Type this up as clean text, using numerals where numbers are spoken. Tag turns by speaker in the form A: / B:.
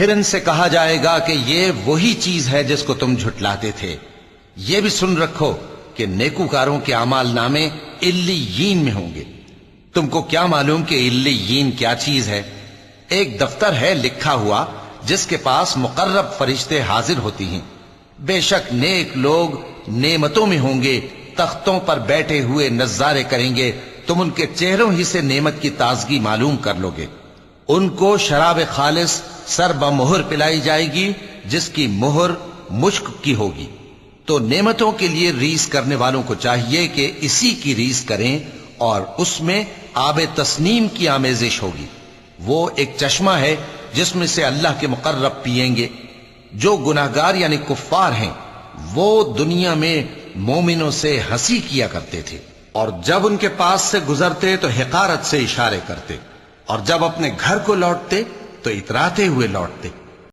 A: پھر ان سے کہا جائے گا کہ یہ وہی چیز ہے جس کو تم جھٹلاتے تھے۔ یہ بھی سن رکھو کہ نیکوکاروں کے اعمال نامے علیین میں ہوں گے۔ تم کو کیا معلوم کہ علیین کیا چیز ہے؟ ایک دفتر ہے لکھا ہوا جس کے پاس مقرب فرشتے حاضر ہوتی ہیں۔ بے شک نیک لوگ نعمتوں میں ہوں گے، تختوں پر بیٹھے ہوئے نظارے کریں گے، تم ان کے چہروں ہی سے نعمت کی تازگی معلوم کر لو گے۔ ان کو شراب خالص سر بمہر پلائی جائے گی جس کی مہر مشک کی ہوگی۔ تو نعمتوں کے لیے ریس کرنے والوں کو چاہیے کہ اسی کی ریس کریں، اور اس میں آب تسنیم کی آمیزش ہوگی۔ وہ ایک چشمہ ہے جس میں سے اللہ کے مقرب پیئیں گے۔ جو گناہگار یعنی کفار ہیں وہ دنیا میں مومنوں سے ہنسی کیا کرتے تھے، اور جب ان کے پاس سے گزرتے تو حقارت سے اشارے کرتے، اور جب اپنے گھر کو لوٹتے تو اتراتے ہوئے لوٹتے۔